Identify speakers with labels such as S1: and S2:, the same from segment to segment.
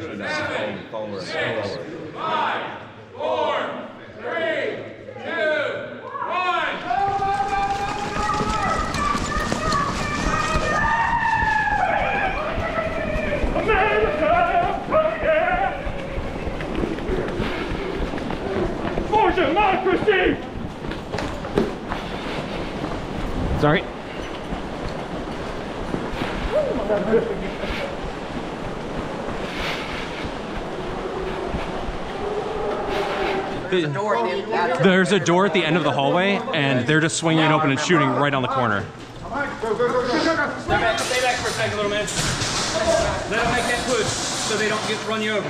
S1: 5, 4, 3, 2, 1. For democracy!
S2: Sorry. There's a door at the end of the hallway, and they're just swinging it open and shooting right on the corner.
S1: Stay back for a second, little man. Let them make that push so they don't run you over.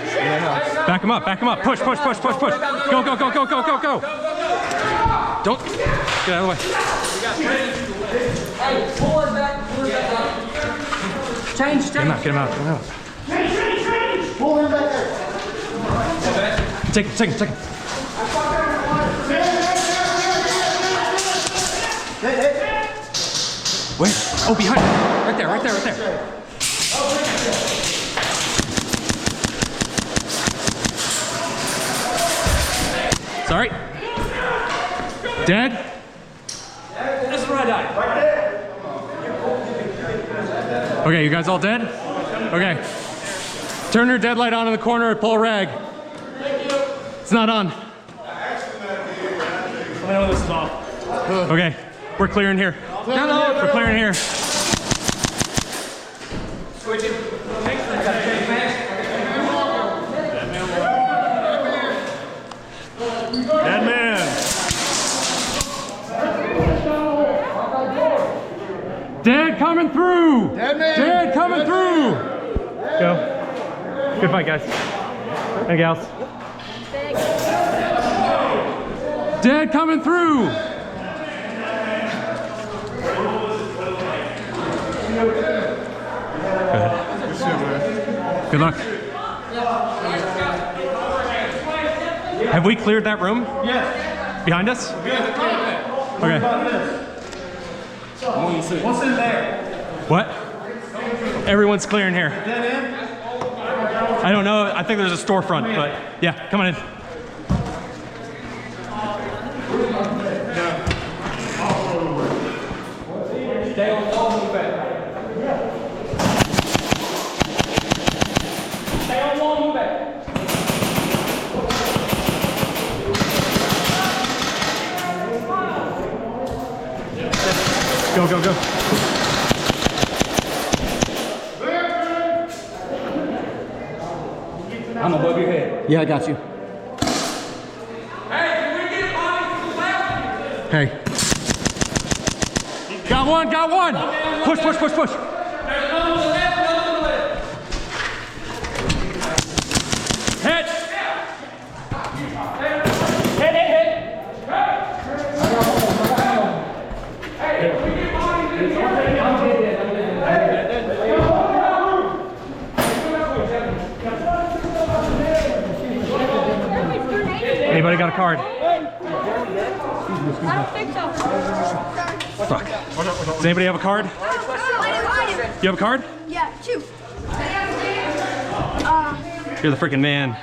S2: Back him up, push, push, push, push, push. Go, go, go, go, go, go, go. Don't, get out of the way.
S3: Hey, pull it back, Change.
S2: Get him out, get him out, get him out.
S4: Change! Pull him back there.
S2: Take him. Wait, oh, behind him. Right there. Sorry. Dead?
S1: This is where I died. Right there.
S2: Okay, you guys all dead? Okay. Turn your dead light on in the corner and pull a rag. It's not on.
S1: Let me know when this is off.
S2: Okay, we're clearing here.
S3: No.
S2: We're clearing here.
S1: Switching.
S2: Dead man. Dead coming through.
S4: Dead man.
S2: Dead coming through. Go. Good fight, guys. And gals. Dead coming through. Good luck. Have we cleared that room?
S1: Yes.
S2: Behind us? Okay.
S1: What's in there?
S2: What? Everyone's clearing here.
S1: Dead end?
S2: I don't know. I think there's a storefront, but yeah, come on in.
S1: Stay on the wall, move back. Stay on the wall, move back.
S2: Go, go, go.
S1: I'm above your head.
S2: Yeah, I got you.
S1: Hey, can we get bodies to the left?
S2: Hey. Got one, got one. Push, push, push, push.
S1: There's another on the left, another on the left.
S2: Hit.
S1: Hit. Hey, can we get bodies to the left?
S2: Anybody got a card?
S5: I don't think so.
S2: Fuck. Does anybody have a card? You have a card?
S5: Yeah, 2.
S2: You're the freaking man.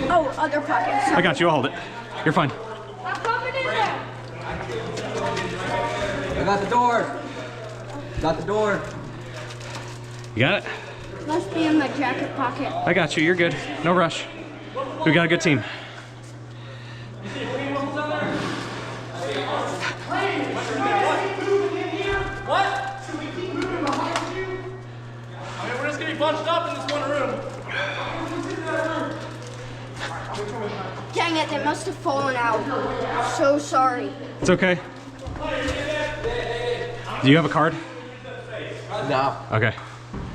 S5: Oh, other pockets.
S2: I got you. I'll hold it. You're fine.
S5: I'm coming in there.
S3: I got the door. Got the door.
S2: You got it?
S5: Must be in my jacket pocket.
S2: I got you. You're good. No rush. We got a good team.
S1: What? I mean, we're just getting bunched up in this one room.
S5: Dang it, they must have fallen out. So sorry.
S2: It's okay. Do you have a card?
S3: No.
S2: Okay.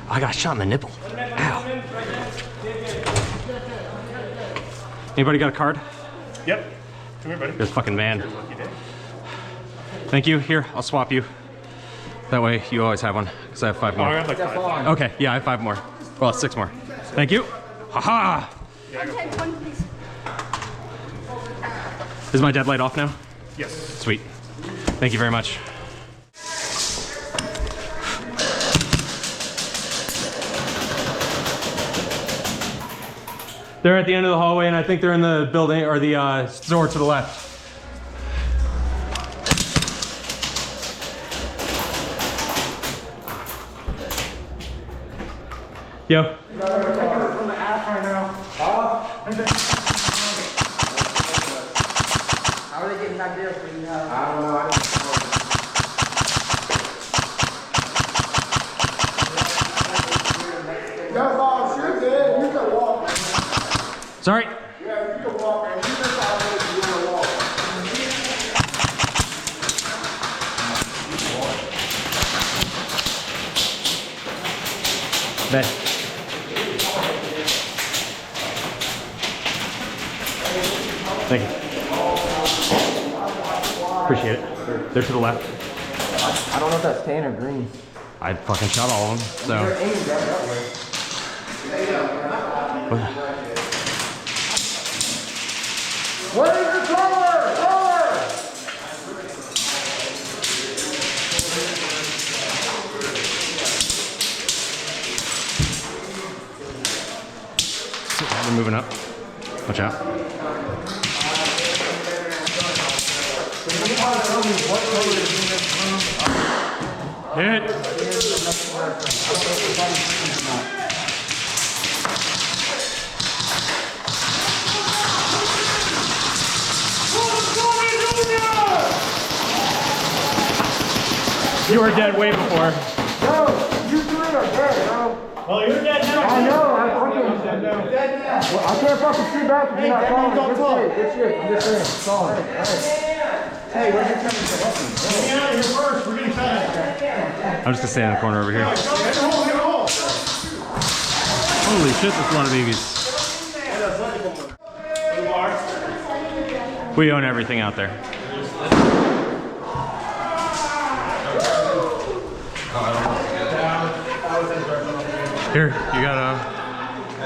S2: I got shot in the nipple. Ow. Anybody got a card?
S6: Yep. Come here, buddy.
S2: You're the fucking man.
S6: Lucky day.
S2: Thank you. Here, I'll swap you. That way you always have one, because I have 5
S6: Oh, I
S2: more.
S6: got like 5.
S2: Okay, yeah, I have 5 more. Well, 6 more. Thank you. Haha!
S5: Take one, please.
S2: Is my dead light off now?
S6: Yes.
S2: Sweet. Thank you very much. They're at the end of the hallway, and I think they're in the building or the store to the left. Yo.
S4: From the app right now.
S3: How are they getting back there for you now?
S4: I don't know. I don't know. That's all shit, man. You can walk.
S2: Sorry.
S4: Yeah, you can walk, man. You just always you can walk.
S2: Bed. Thank you. Appreciate it. They're to the left.
S3: I don't know if that's tan or green.
S2: I fucking shot all of them, so.
S3: They're aiming that way.
S4: What is the color? Color!
S2: They're moving up. Watch out. Hit. You were dead way before.
S4: No, you three are dead, bro.
S6: Well, you're dead now.
S4: I know, I'm fucking dead now. Well, I can't fucking see back if you're not calling. Good shit. I'm just saying. Solid. Hey, where's your camera?
S6: Get out of here first. We're getting cut.
S2: I'm just gonna stay in the corner over here.
S6: Get the hole, get the hole.
S2: Holy shit, that's a lot of babies.
S6: Blue bar.
S2: We own everything out there. Here, you got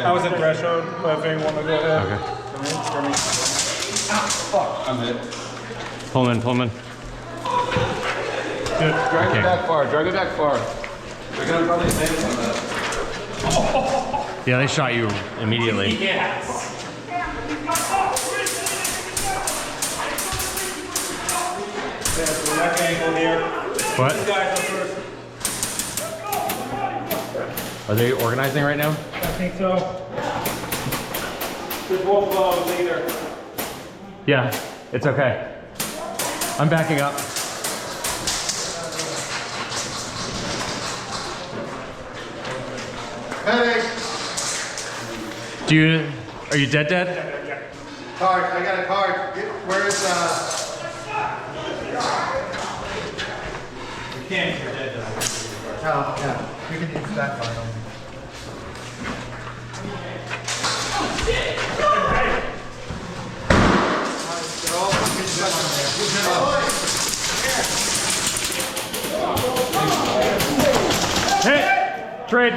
S6: I was in threshold, but if anyone want to go ahead.
S2: Okay.
S3: Fuck, I'm hit.
S2: Pull him in, pull him in.
S3: Drag
S2: Okay.
S3: it back far, drag it back far. They're gonna probably save it on that.
S2: Yeah, they shot you immediately.
S6: Yes. Yeah, so left ankle here.
S2: What?
S6: These guys are first.
S2: Are they organizing right now?
S6: I think so. There's both blows either.
S2: Yeah, it's okay. I'm backing up.
S4: Headache.
S2: Are you dead?
S6: Yeah.
S4: Card. I got a card. Where is
S6: You can't, you're dead though.
S4: Oh, yeah. We can use that card.
S2: Hey! Trade!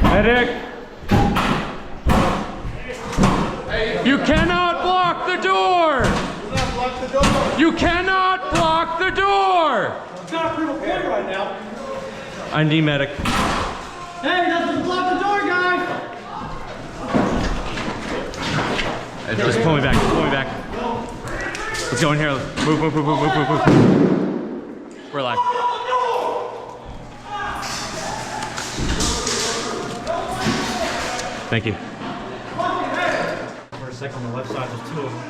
S2: Medic! You cannot block the door! You cannot block the door!
S6: It's not pretty clear right now.
S2: I need medic.
S6: Hey, doesn't block the door, guys!
S2: Just pull me back, pull me back. Let's go in here. Move, move, move, move, move, move, move. We're live. Thank you.
S7: For a second on the left side, there's two of them.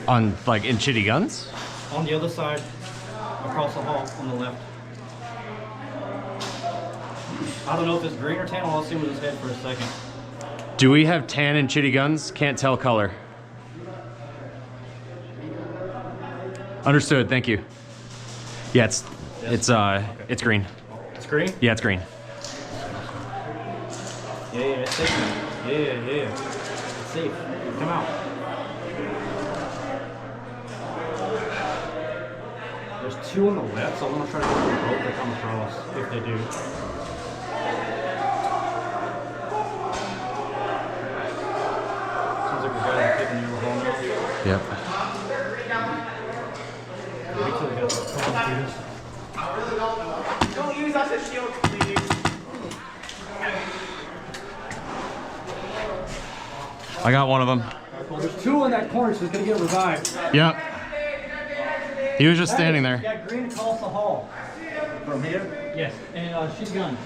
S2: On, like, in shitty guns?
S7: On the other side, across the hall, on the left. I don't know if it's green or tan, I'll see him with his head for a second.
S2: Do we have tan and shitty guns? Can't tell color. Understood, thank you. Yeah, it's green.
S7: It's green?
S2: Yeah, it's green.
S7: Yeah, it's safe. Yeah. It's safe. Come out. There's two on the left, so I'm gonna try to get them both to come across, if they do. Sounds like we got him taking the other hall now.
S2: Yep. I got one of them.
S7: Well, there's two in that corner, so he's gonna get revived.
S2: Yep. He was just standing there.
S7: Yeah, green across the hall.
S6: From here?
S7: Yes, and she's gun.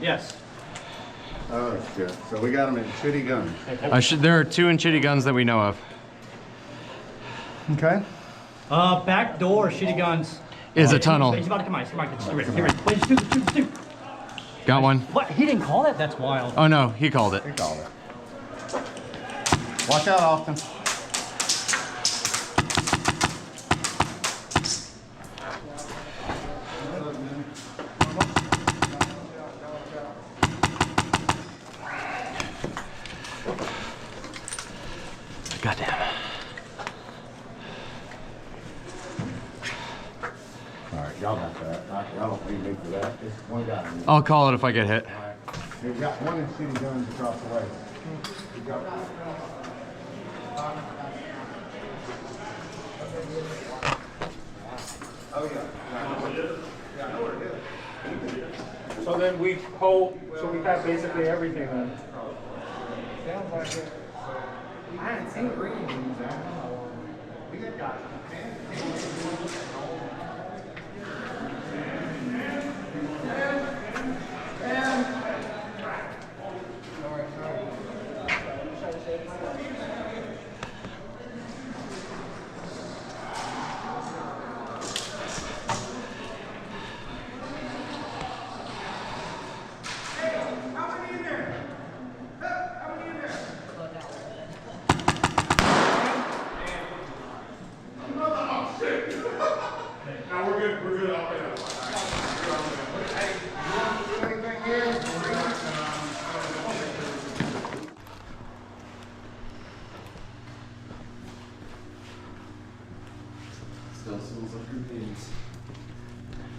S7: Yes.
S6: Oh, shit. So we got them in shitty guns.
S2: There are 2 in Chitty guns that we know of.
S6: Okay.
S7: Back door, shitty guns.
S2: Is a tunnel.
S7: He's about to come out. He's about to get ready. Get ready. Wait, two.
S2: Got one.
S7: What? He didn't call that? That's wild.
S2: Oh no, he called it.
S6: We called it. Watch out, Austin.
S2: Goddamn.
S6: All right, y'all got that. Y'all don't need me for that. Just one guy.
S2: I'll call it if I get hit.
S6: All right. We've got one in shitty guns across the way. We got
S1: So then we hold, so we have basically everything then.
S4: Sounds like it. I haven't seen green.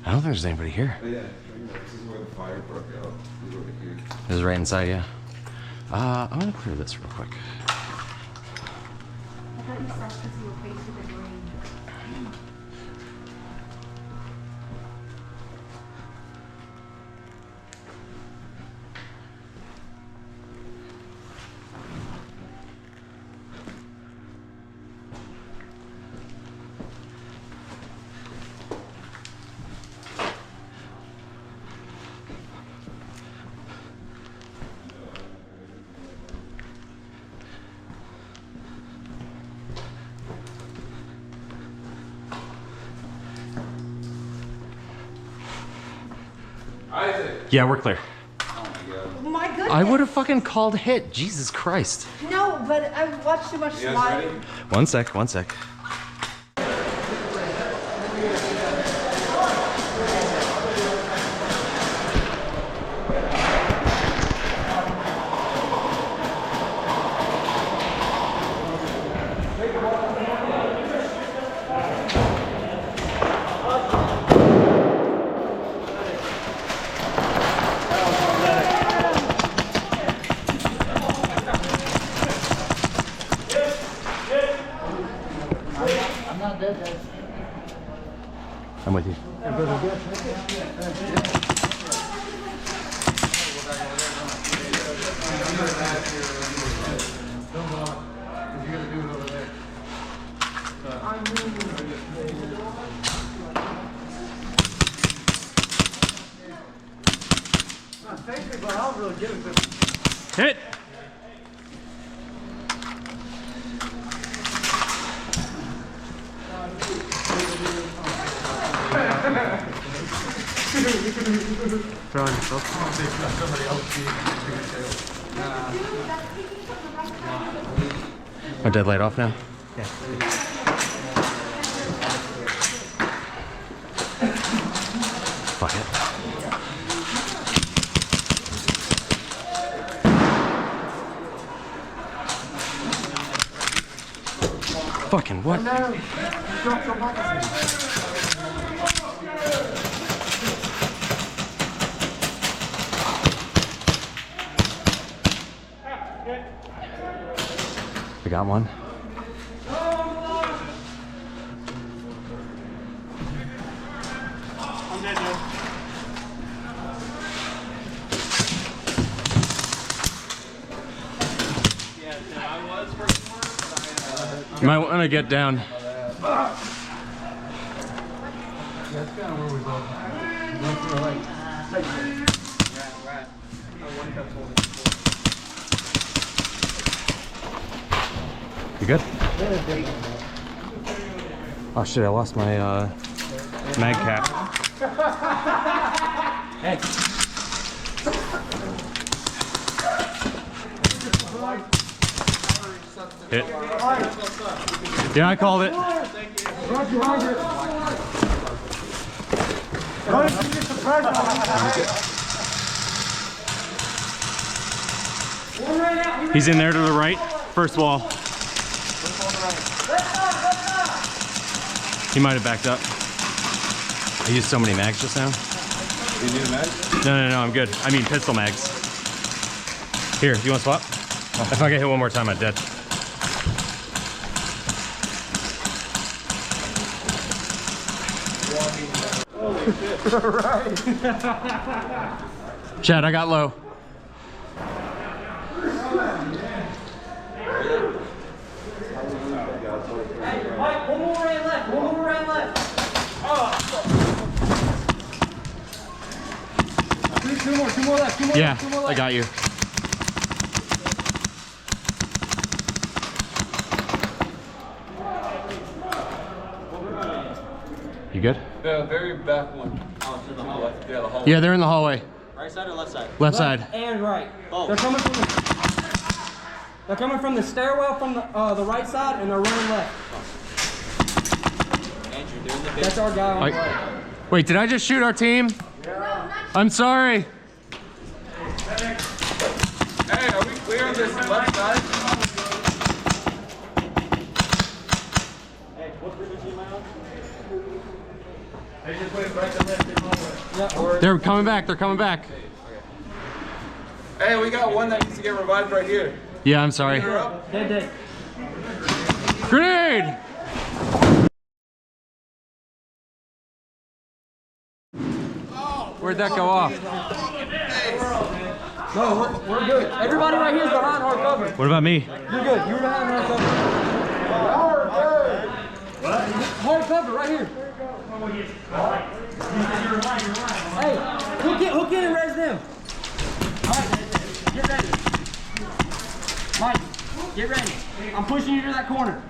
S2: I don't think there's anybody here.
S3: Yeah, this is where the fire broke out. This is over here.
S2: This is right inside, yeah. I'm gonna clear this real quick.
S5: I thought you saw because you were facing the green.
S3: Isaac!
S2: Yeah, we're clear.
S8: My goodness.
S2: I would have fucking called hit. Jesus Christ.
S8: No, but I've watched too much
S3: You guys
S8: SWAT.
S3: ready?
S2: One sec, one sec. I'm with you. Hit! Our dead light off now? Yeah. Fuck it. Fucking what? We got one.
S1: I'm dead now. Yeah, it's dead.
S2: You might want to get down. You good? Oh shit, I lost my mag cap. Hey. Hit. Yeah, I called it. He's in there to the right, first wall. He might have backed up. I used so many mags just now.
S3: You need a mag?
S2: No, I'm good. I mean pistol mags. Here, you want to swap? If I get hit one more time, I'm dead. Chad, I got low.
S4: Mike, one more right left. One more right left. Two more left. Two more
S2: Yeah,
S4: left. Two more left.
S2: I got you. You good?
S3: The very back one. Oh, it's in the hallway. Yeah, the hallway.
S2: Yeah, they're in the hallway.
S7: Right side or left side?
S2: Left side.
S4: And right.
S7: Oh.
S4: They're coming from the stairwell from the right side, and they're running left.
S7: Andrew, they're in the big.
S4: That's our guy on the right.
S2: Wait, did I just shoot our team? I'm sorry.
S3: Hey, are we clear on this left side?
S7: Hey, what group team am I on?
S6: They just went right to left in hallway.
S2: They're coming back. They're coming back.
S3: Hey, we got one that needs to get revived right here.
S2: Yeah, I'm sorry.
S4: Dead.
S2: Grenade! Where'd that go off?
S4: No, we're good. Everybody right here is behind hard cover.
S2: What about me?
S4: You're good. You're behind hard cover. Hard cover right here. Hey, hook in and res them. All right, get ready. Mike, get ready. I'm pushing you to that corner.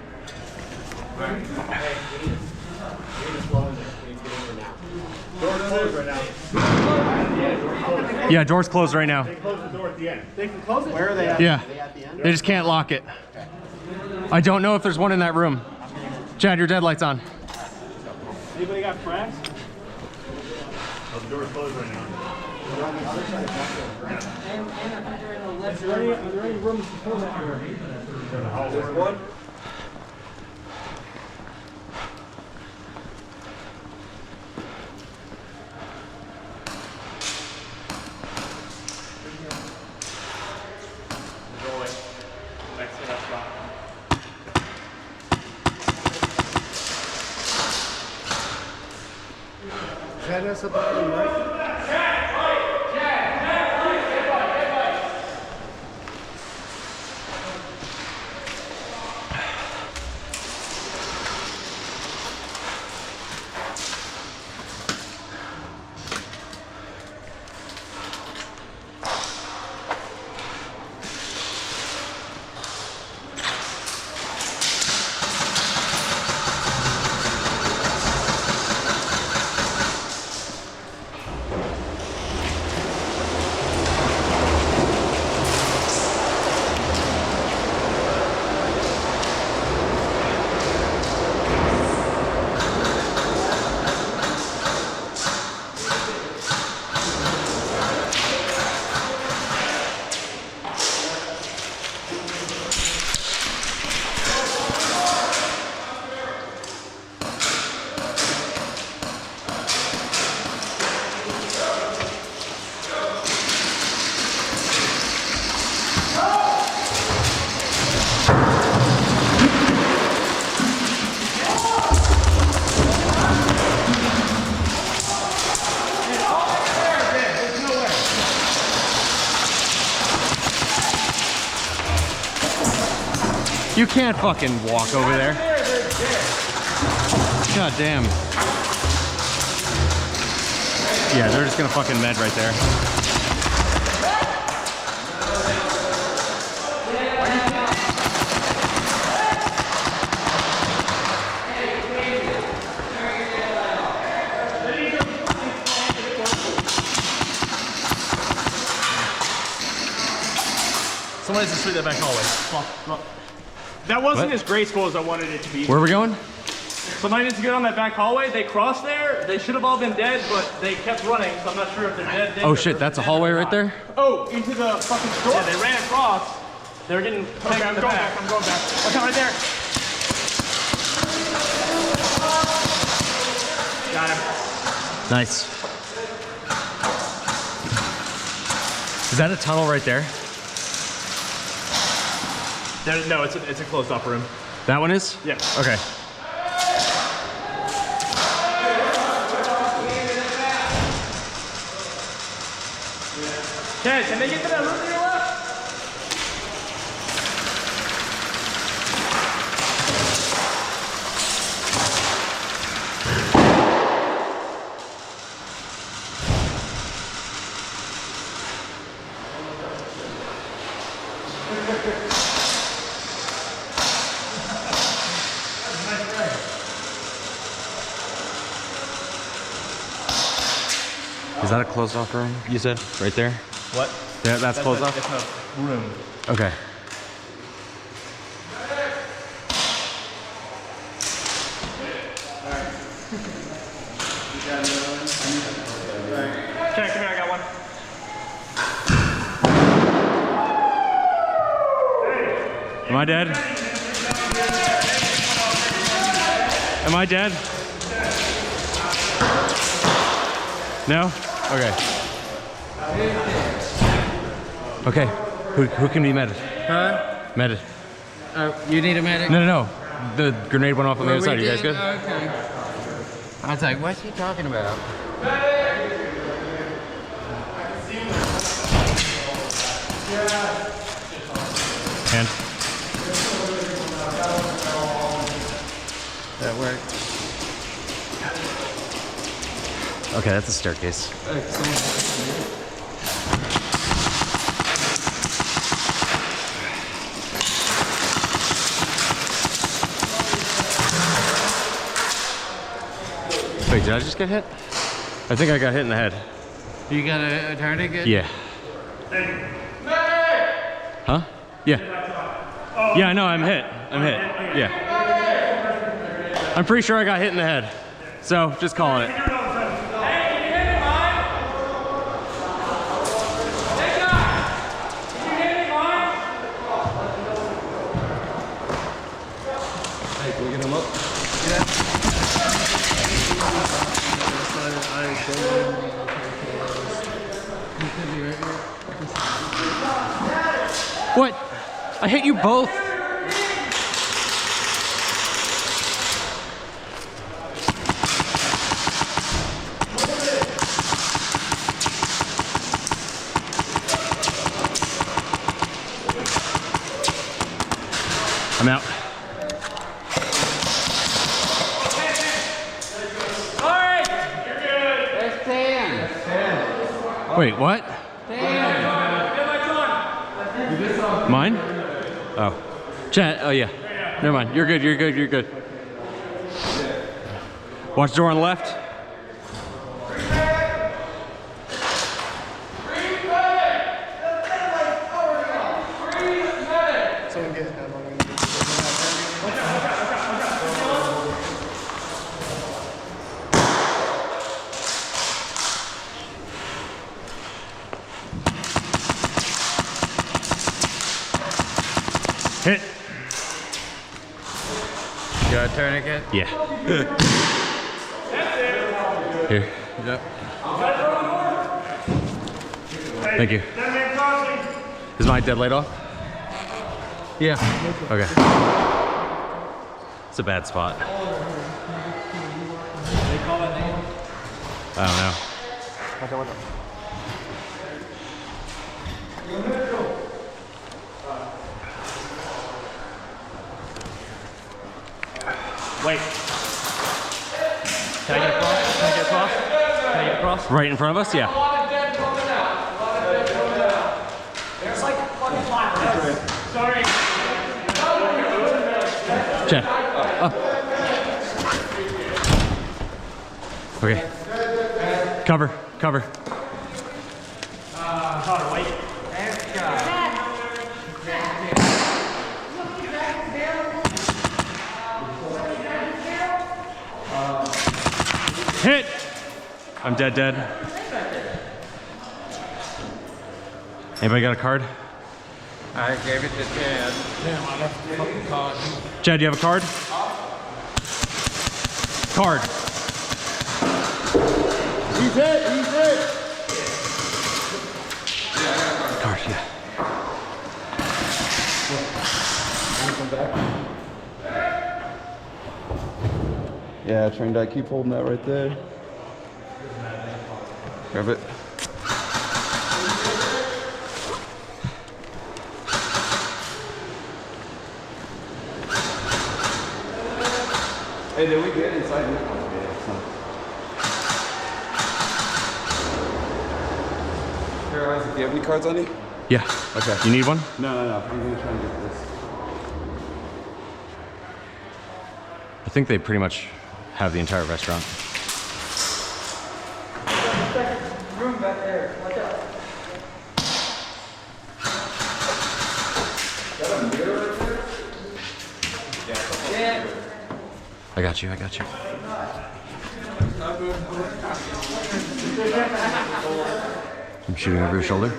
S2: Yeah, door's closed right now.
S6: They close the door at the end. They can close it? Where are they at?
S2: Yeah, they just can't lock it. I don't know if there's one in that room. Chad, your deadlight's on.
S6: Anybody got frags? Oh, the door's closed right now.
S4: Are there any rooms to pull that door?
S3: There's one.
S6: That's about right?
S2: You can't fucking walk over there. God damn. Yeah, they're just gonna fucking med right there.
S6: Someone has to sweep that back hallway. That wasn't as graceful as I wanted it to be.
S2: Where are we going?
S6: Somebody needs to get on that back hallway. They crossed there. They should have all been dead, but they kept running, so I'm not sure if they're dead.
S2: Oh shit, that's a hallway right there?
S6: Oh, into the fucking store? Yeah, they ran across. They were getting taken in the back. I'm going back. Watch out right there. Got him.
S2: Nice. Is that a tunnel right there?
S6: No, it's a closed off room.
S2: That one is?
S6: Yeah.
S2: Okay.
S6: Okay, can they get to that room to your left?
S2: Is that a closed off room, you said? Right there?
S6: What?
S2: Yeah, that's closed off?
S6: It's a room.
S2: Okay.
S6: Okay, come here, I got one.
S2: Am I dead? Am I dead? No? Okay. Okay. Who can be medic?
S4: Huh?
S2: Medic.
S4: You need a medic?
S2: No. The grenade went off on the other side. You guys good?
S4: Okay. I was like, what's he talking about?
S2: Hand.
S4: That worked.
S2: Okay, that's a staircase. Wait, did I just get hit? I think I got hit in the head.
S4: You got a tourniquet?
S2: Yeah. Huh? Yeah. Yeah, I know, I'm hit. Yeah. I'm pretty sure I got hit in the head. So, just calling it. What? I hit you both. I'm out.
S4: That's 10.
S2: Wait, what?
S4: 10.
S2: Mine? Oh. Chat, oh yeah. Never mind. You're good. Watch the door on the left. Hit.
S4: You got a tourniquet?
S2: Yeah. Here.
S4: Yep.
S2: Thank you. Is my dead light off?
S4: Yeah.
S2: Okay. It's a bad spot. I don't know.
S6: Wait. Can I get across? Can I get across? Can I get across?
S2: Right in front of us? Yeah.
S4: There's like fucking flat.
S6: Sorry.
S2: Chad. Up. Okay. Cover. Cover.
S6: Connor, wait.
S2: Hit! I'm dead. Anybody got a card?
S3: I gave it to Chad.
S2: Chad, do you have a card? Card.
S3: He's hit! He's hit!
S2: Card, yeah.
S3: Yeah, train die, keep holding that right there. Grab it. Hey, did we get inside? Here, Isaac, do you have any cards on you?
S2: Yeah.
S3: Okay.
S2: You need one?
S3: No. I'm gonna try and get this.
S2: I think they pretty much have the entire restaurant.
S4: Room back there. Watch out.
S2: I got you. I'm shooting over your shoulder.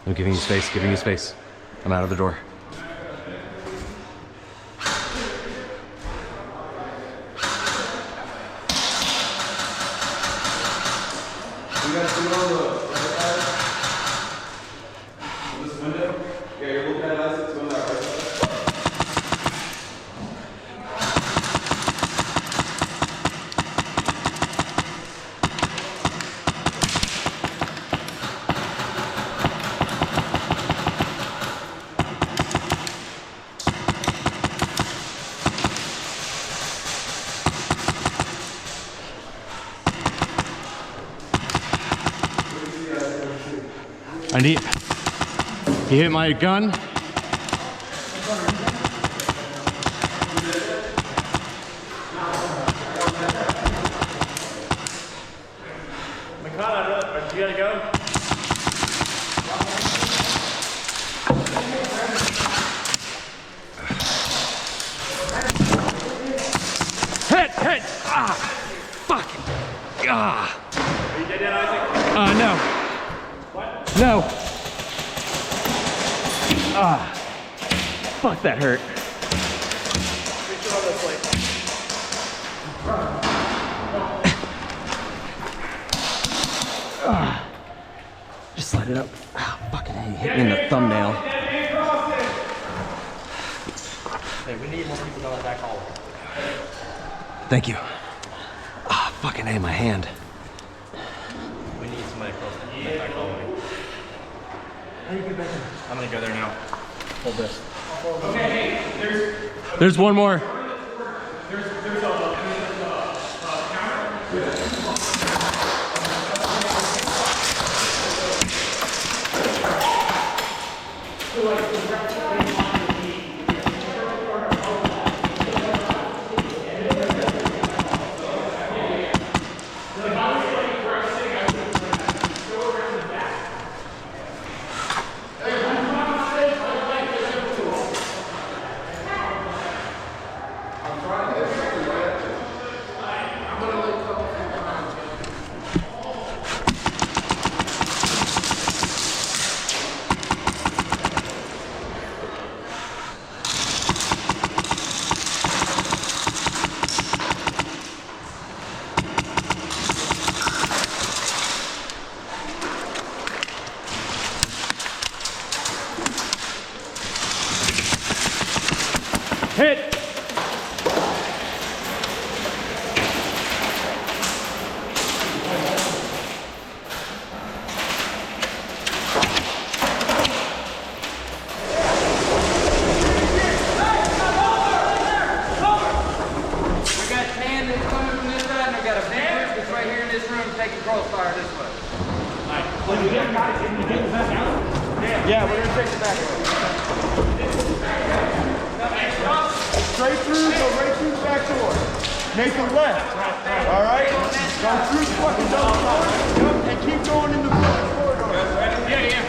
S2: I'm giving you space, I'm out of the door.
S3: You guys see on the this window? Yeah, you're looking at us, it's on that right side.
S2: He hit my gun.
S6: McConnell, you gotta go?
S2: Hit! Ah! Fucking! Ah!
S6: Are you dead yet, Isaac?
S2: No.
S6: What?
S2: No. Ah. Fuck, that hurt.
S6: Make sure on this plate.
S2: Just slide it up. Ah, fucking A, hit me in the thumbnail.
S4: Hey, we need more people down that back hallway.
S2: Thank you. Ah, fucking A, my hand.
S6: We need somebody across that back hallway. I'm gonna go there now. Hold this.
S2: There's one more.
S1: Yeah, we're gonna take it back. Straight through, go right through the back door. Nathan left. All right? Go through the fucking double door and keep going in the fucking corridor. Yeah.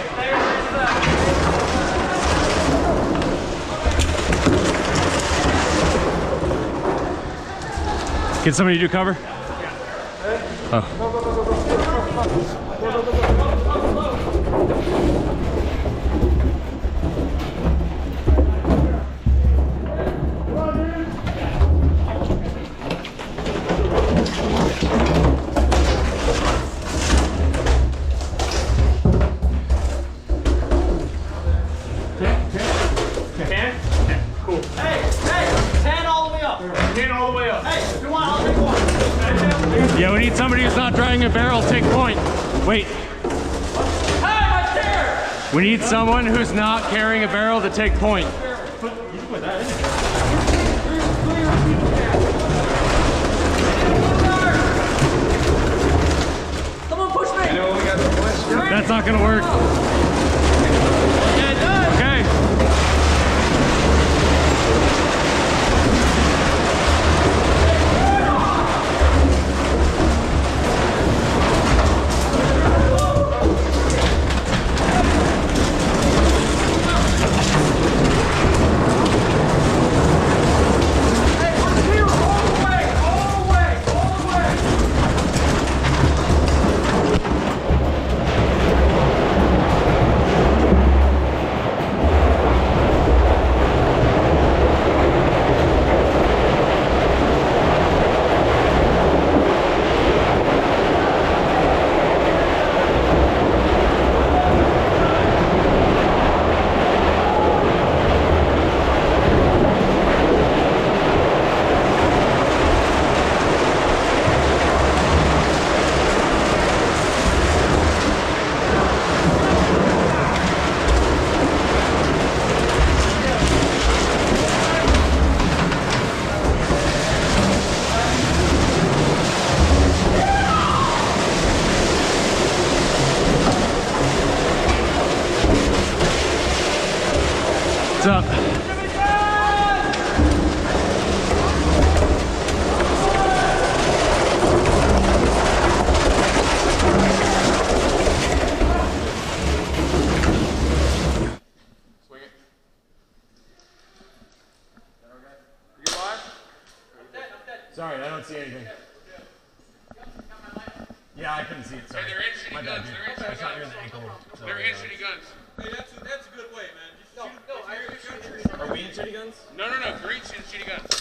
S2: Can somebody do cover? Oh. Yeah, we need somebody who's not dragging a barrel take point. Wait.
S6: Hey, my chair!
S2: We need someone who's not carrying a barrel to take point.
S4: Someone push me!
S2: That's not gonna work.
S6: Yeah, it does.
S2: Okay. What's up?
S3: Swing it.
S2: Sorry, I don't see anything. Yeah, I couldn't see it. Sorry.
S3: They're in shitty guns. They're in shitty guns. They're in shitty guns.
S9: Hey, that's a good way, man. Just shoot.
S3: Are we in shitty guns? No. Green's in shitty guns.